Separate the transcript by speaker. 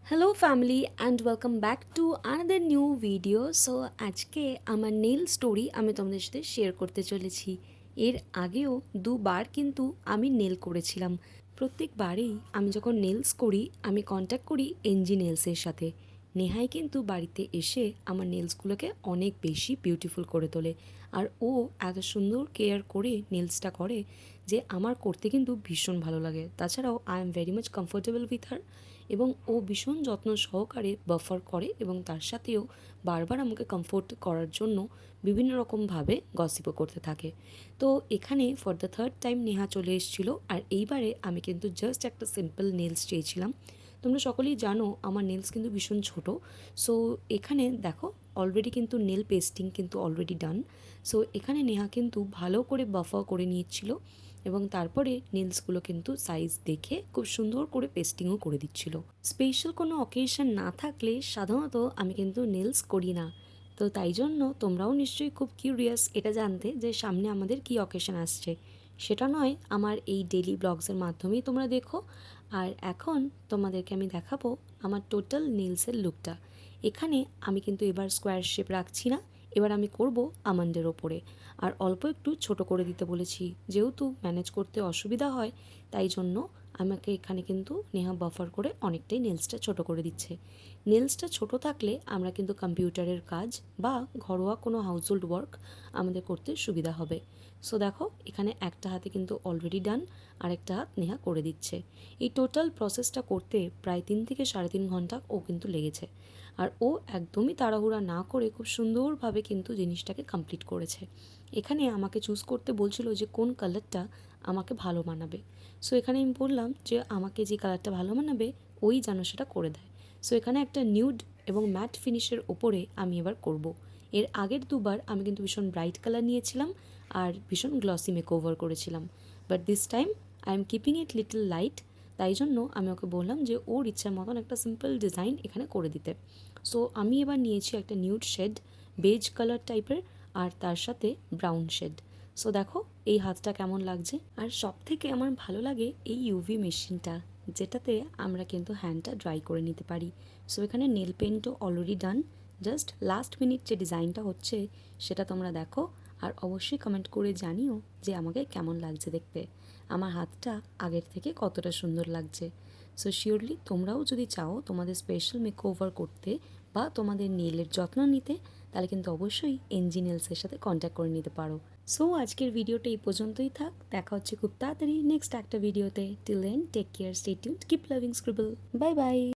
Speaker 1: Hello family and welcome back to another new video. So আজকে আমার nail story আমি তোমাদের সাথে শেয়ার করতে চলেছি। এর আগেও দুবার কিন্তু আমি নেল করেছিলাম। প্রত্যেকবারেই আমি যখন নেলস করি আমি কন্ট্যাক্ট করি এনজি নেলসের সাথে। নেহাই কিন্তু বাড়িতে এসে আমার নেলসগুলোকে অনেক বেশি বিউটিফুল করে তোলে। আর ও এত সুন্দর কেয়ার করে নেলসটা করে যে আমার করতে কিন্তু ভীষণ ভালো লাগে। তাছাড়াও I am very much comfortable with her, এবং ও ভীষণ যত্ন সহকারে বাফার করে এবং তার সাথেও বারবার আমাকে কমফোর্ট করার জন্য বিভিন্ন রকমভাবে গসিপও করতে থাকে। তো এখানে for the third time Neha চলে এসেছিলো, আর এইবারে আমি কিন্তু জাস্ট একটা সিম্পল নেলস চেয়েছিলাম। তোমরা সকলেই জানো আমার নেলস কিন্তু ভীষণ ছোট। সো এখানে দেখো অলরেডি কিন্তু নেল পেস্টিং কিন্তু অলরেডি ডান। সো এখানে নেহা কিন্তু ভালো করে বাফার করে নিচ্ছিল এবং তারপরে নেলসগুলো কিন্তু সাইজ দেখে খুব সুন্দর করে পেস্টিংও করে দিচ্ছিল। স্পেশাল কোনো অকেশন না থাকলে সাধারণত আমি কিন্তু নেলস করি না। তো তাই জন্য তোমরাও নিশ্চয়ই খুব কিউরিয়াস এটা জানতে যে সামনে আমাদের কি অকেশন আসছে। সেটা নয়, আমার এই ডেলি ব্লগসের মাধ্যমেই তোমরা দেখো। আর এখন তোমাদেরকে আমি দেখাবো আমার টোটাল নেলসের লুকটা। এখানে আমি কিন্তু এবার স্কোয়ার শেপ রাখছি না, এবার আমি করব আমন্ডের ওপরে। আর অল্প একটু ছোট করে দিতে বলেছি, যেহেতু ম্যানেজ করতে অসুবিধা হয় তাই জন্য আমাকে এখানে কিন্তু নেহা বাফার করে অনেকটাই নেলসটা ছোট করে দিচ্ছে। নেলসটা ছোট থাকলে আমরা কিন্তু কম্পিউটারের কাজ বা ঘরোয়া কোনো হাউসহোল্ড ওয়ার্ক আমাদের করতে সুবিধা হবে। সো দেখো এখানে একটা হাতে কিন্তু অলরেডি ডান, আর একটা হাত নেহা করে দিচ্ছে। এই টোটাল প্রসেসটা করতে প্রায় 3 থেকে 3.5 ঘন্টা ও কিন্তু লেগেছে। আর ও একদমই তাড়াহুড়া না করে খুব সুন্দরভাবে কিন্তু জিনিসটাকে কমপ্লিট করেছে। এখানে আমাকে চুজ করতে বলছিল যে কোন কালারটা আমাকে ভালো মানাবে। সো এখানে আমি বললাম যে আমাকে যে কালারটা ভালো মানাবে ওই যেন সেটা করে দেয়। সো এখানে একটা নিউড এবং ম্যাট ফিনিশের ওপরে আমি এবার করব। এর আগের দুবার আমি কিন্তু ভীষণ ব্রাইট কালার নিয়েছিলাম আর ভীষণ গ্লসি মেকওভার করেছিলাম, but this time I am keeping it little light. তাই জন্য আমি ওকে বললাম যে ওর ইচ্ছার মতন একটা সিম্পল ডিজাইন এখানে করে দিতে। সো আমি এবার নিয়েছি একটা নিউড শেড, বেজ কালার টাইপের, আর তার সাথে ব্রাউন শেড। সো দেখো এই হাতটা কেমন লাগছে। আর সব থেকে আমার ভালো লাগে এই ইউভি মেশিনটা, যেটাতে আমরা কিন্তু হ্যান্ডটা ড্রাই করে নিতে পারি। সো এখানে নেল পেন্টও already done, just last minute যে ডিজাইনটা হচ্ছে সেটা তোমরা দেখো। আর অবশ্যই কমেন্ট করে জানিও যে আমাকে কেমন লাগছে দেখতে, আমার হাতটা আগের থেকে কতটা সুন্দর লাগছে। সো শিওরলি তোমরাও যদি চাও তোমাদের স্পেশাল মেকওভার করতে বা তোমাদের নেলের যত্ন নিতে, তাহলে কিন্তু অবশ্যই এনজি নেলসের সাথে কন্ট্যাক্ট করে নিতে পারো। সো আজকের ভিডিওটা এই পর্যন্তই থাক, দেখা হচ্ছে খুব তাড়াতাড়ি নেক্সট একটা ভিডিওতে। Till then take care, stay tuned, keep loving Scribble, bye by.